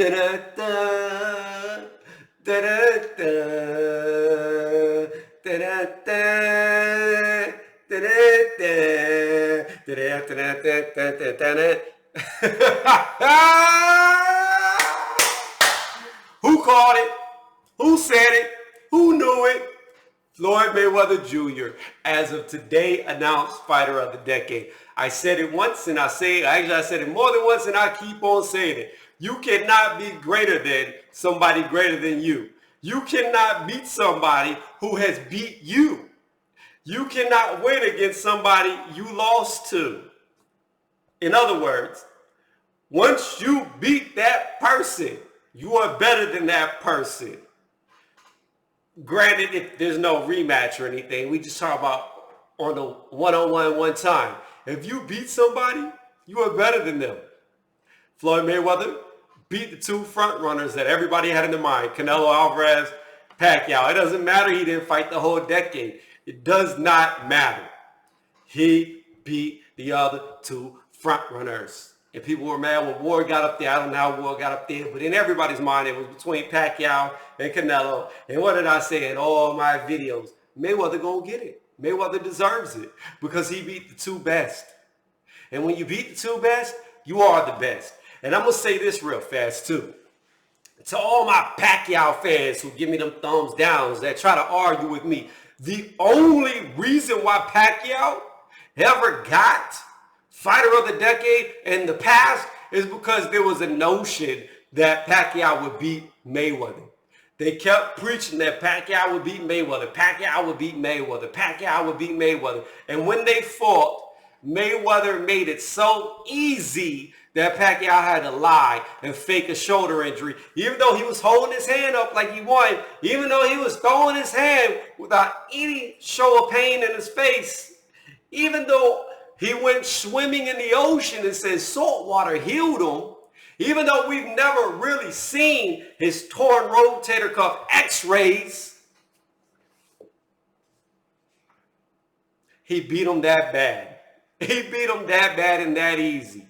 Da-da-da, da-da-da, da-da-da, da-da-da, da-da-da-da-da-da-da. Who called it? Who said it? Who knew it? Floyd Mayweather Jr., as of today, announced Fighter of the Decade. I said it once and I said it more than once and I keep on saying it. You cannot be greater than somebody greater than you. You cannot beat somebody who has beat you. You cannot win against somebody you lost to. In other words, once you beat that person, you are better than that person. Granted, if there's no rematch or anything, we just talk about on the one-on-one one time. If you beat somebody, you are better than them. Floyd Mayweather beat the two front runners that everybody had in their mind, Canelo Alvarez, Pacquiao. It doesn't matter he didn't fight the whole decade. It does not matter. He beat the other two front runners. And people were mad when Ward got up there. I don't know how Ward got up there, but in everybody's mind, it was between Pacquiao and Canelo. And what did I say in all my videos? Mayweather gonna get it. Mayweather deserves it because he beat the two best. And when you beat the two best, you are the best. And I'm gonna say this real fast too. To all my Pacquiao fans who give me them thumbs downs that try to argue with me, the only reason why Pacquiao ever got Fighter of the Decade in the past is because there was a notion that Pacquiao would beat Mayweather. They kept preaching that Pacquiao would beat Mayweather. Pacquiao would beat Mayweather. Pacquiao would beat Mayweather. And when they fought, Mayweather made it so easy that Pacquiao had to lie and fake a shoulder injury. Even though he was holding his hand up like he won, even though he was throwing his hand without any show of pain in his face, even though he went swimming in the ocean and said salt water healed him, even though we've never really seen his torn rotator cuff x-rays, he beat him that bad. He beat him that bad and that easy.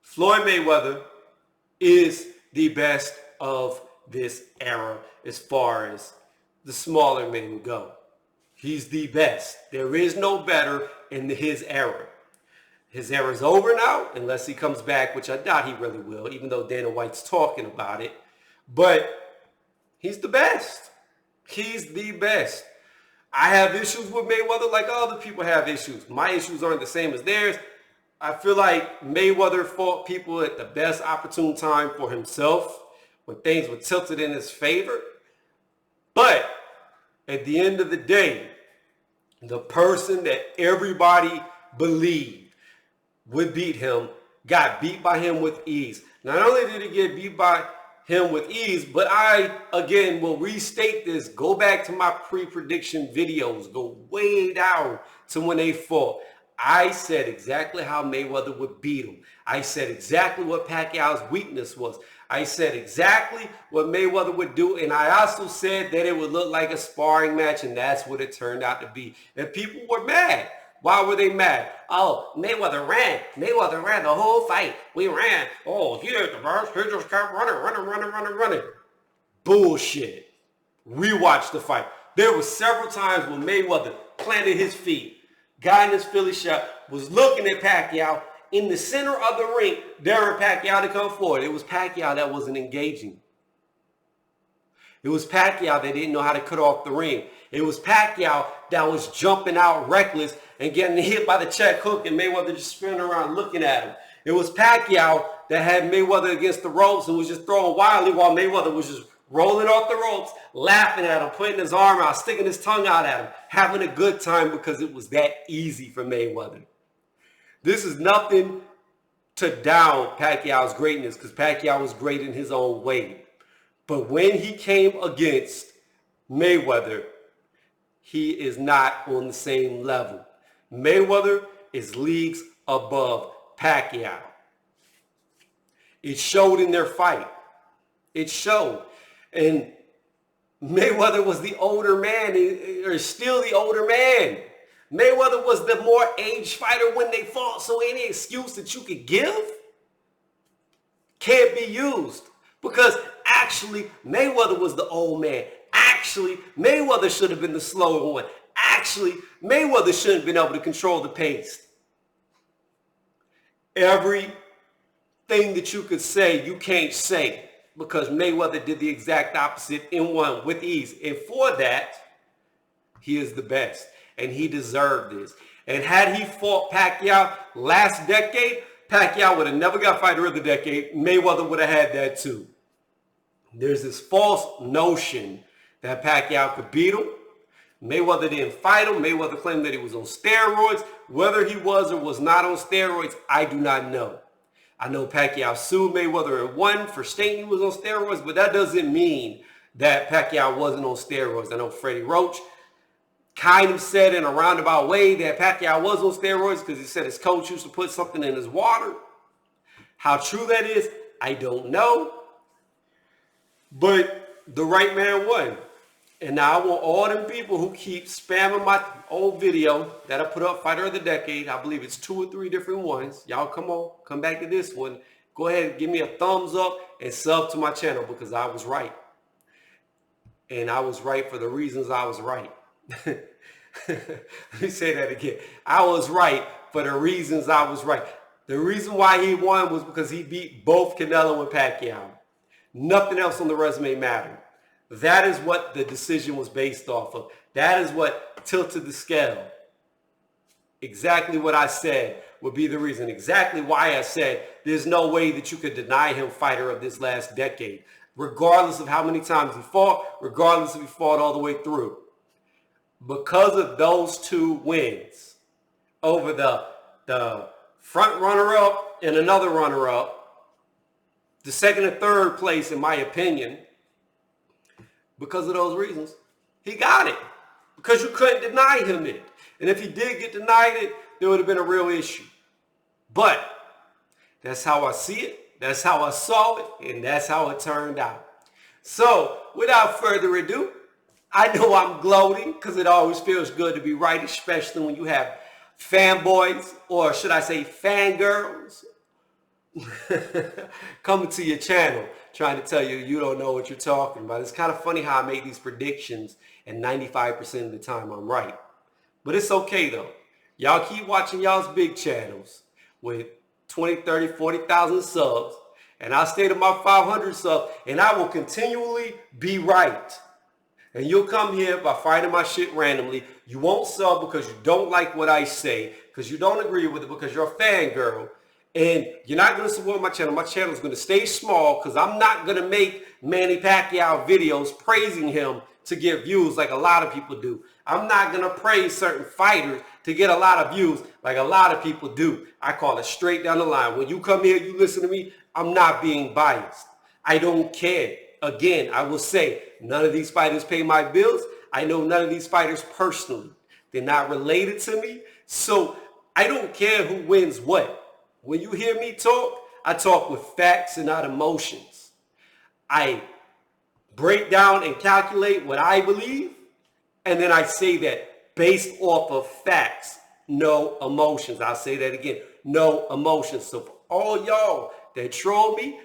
Floyd Mayweather is the best of this era as far as the smaller men go. He's the best. There is no better in his era. His era is over now, unless he comes back, which I doubt he really will, even though Dana White's talking about it. But he's the best. He's the best. I have issues with Mayweather like other people have issues. My issues aren't the same as theirs. I feel like Mayweather fought people at the best opportune time for himself when things were tilted in his favor. But at the end of the day, the person that everybody believed would beat him got beat by him with ease. Not only did he get beat by him with ease, but I, again, will restate this. Go back to my pre-prediction videos. Go way down to when they fought. I said exactly how Mayweather would beat him. I said exactly what Pacquiao's weakness was. I said exactly what Mayweather would do, and I also said that it would look like a sparring match, and that's what it turned out to be. And people were mad. Why were they mad? Oh, Mayweather ran. Mayweather ran the whole fight. We ran. Oh, he did the best. He just kept running. Bullshit. Rewatch the fight. There were several times when Mayweather planted his feet, got in his Philly shot, was looking at Pacquiao in the center of the ring, daring Pacquiao to come forward. It was Pacquiao that wasn't engaging. It was Pacquiao that didn't know how to cut off the ring. It was Pacquiao that was jumping out reckless and getting hit by the check hook and Mayweather just spinning around looking at him. It was Pacquiao that had Mayweather against the ropes and was just throwing wildly while Mayweather was just rolling off the ropes, laughing at him, putting his arm out, sticking his tongue out at him, having a good time because it was that easy for Mayweather. This is nothing to down Pacquiao's greatness because Pacquiao was great in his own way. But when he came against Mayweather, he is not on the same level. Mayweather is leagues above Pacquiao. It showed in their fight. It showed. And Mayweather was the older man, or still the older man. Mayweather was the more aged fighter when they fought, so any excuse that you could give can't be used. Because actually, Mayweather was the old man. Actually, Mayweather should have been the slower one. Actually, Mayweather shouldn't have been able to control the pace. Everything that you could say, you can't say, because Mayweather did the exact opposite and won with ease. And for that, he is the best. And he deserved this. And had he fought Pacquiao last decade, Pacquiao would have never got Fighter of the Decade. Mayweather would have had that too. There's this false notion that Pacquiao could beat him. Mayweather didn't fight him. Mayweather claimed that he was on steroids. Whether he was or was not on steroids, I do not know. I know Pacquiao sued Mayweather and won for stating he was on steroids, but that doesn't mean that Pacquiao wasn't on steroids. I know Freddie Roach kind of said in a roundabout way that Pacquiao was on steroids because he said his coach used to put something in his water. How true that is, I don't know. But the right man won. And now I want all them people who keep spamming my old video that I put up, Fighter of the Decade. I believe it's 2 or 3 different ones. Y'all come on, come back to this one. Go ahead and give me a thumbs up and sub to my channel because I was right. And I was right for the reasons I was right. Let me say that again. I was right for the reasons I was right. The reason why he won was because he beat both Canelo and Pacquiao. Nothing else on the resume mattered. That is what the decision was based off of. That is what tilted the scale. Exactly what I said would be the reason. Exactly why I said there's no way that you could deny him Fighter of this last decade. Regardless of how many times he fought, regardless if he fought all the way through. Because of those 2 wins over the front runner-up and another runner-up, the second and third place, in my opinion, because of those reasons, he got it. Because you couldn't deny him it. And if he did get denied it, there would have been a real issue. But that's how I see it. That's how I saw it. And that's how it turned out. So, without further ado, I know I'm gloating because it always feels good to be right, especially when you have fanboys, or should I say fangirls, coming to your channel trying to tell you you don't know what you're talking about. It's kind of funny how I make these predictions and 95% of the time I'm right. But it's okay though. Y'all keep watching y'all's big channels with 20, 30, 40,000 subs, and I'll stay to my 500 subs, and I will continually be right. And you'll come here by finding my shit randomly. You won't sub because you don't like what I say, because you don't agree with it, because you're a fangirl. And you're not going to support my channel. My channel is going to stay small because I'm not going to make Manny Pacquiao videos praising him to get views like a lot of people do. I'm not going to praise certain fighters to get a lot of views like a lot of people do. I call it straight down the line. When you come here, you listen to me, I'm not being biased. I don't care. Again, I will say, none of these fighters pay my bills. I know none of these fighters personally. They're not related to me. So I don't care who wins what. When you hear me talk, I talk with facts and not emotions. I break down and calculate what I believe, and then I say that based off of facts, no emotions. I'll say that again, no emotions. So for all y'all that troll me,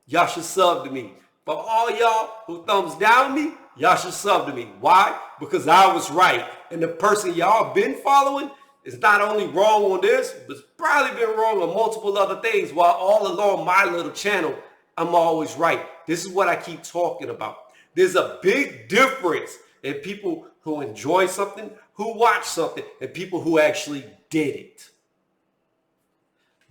y'all should sub to me. For all y'all who thumbs down me, y'all should sub to me. Why? Because I was right. And the person y'all been following is not only wrong on this, but it's probably been wrong on multiple other things, while all along my little channel, I'm always right. This is what I keep talking about. There's a big difference in people who enjoy something, who watch something, and people who actually did it.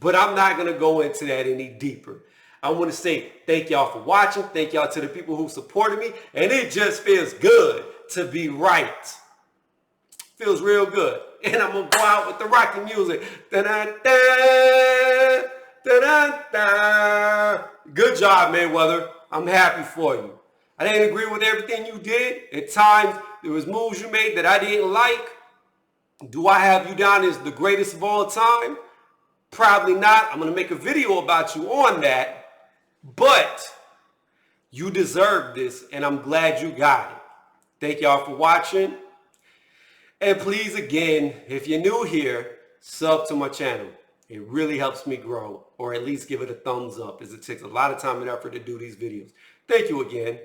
But I'm not going to go into that any deeper. I want to say thank y'all for watching. Thank y'all to the people who supported me. And it just feels good to be right. Feels real good. And I'm going to go out with the rocking music. Da-da-da, da-da-da. Good job, Mayweather. I'm happy for you. I didn't agree with everything you did. At times, there was moves you made that I didn't like. Do I have you down as the greatest of all time? Probably not. I'm going to make a video about you on that. But you deserve this, and I'm glad you got it. Thank y'all for watching. And please, again, if you're new here, sub to my channel. It really helps me grow, or at least give it a thumbs up, as it takes a lot of time and effort to do these videos. Thank you again.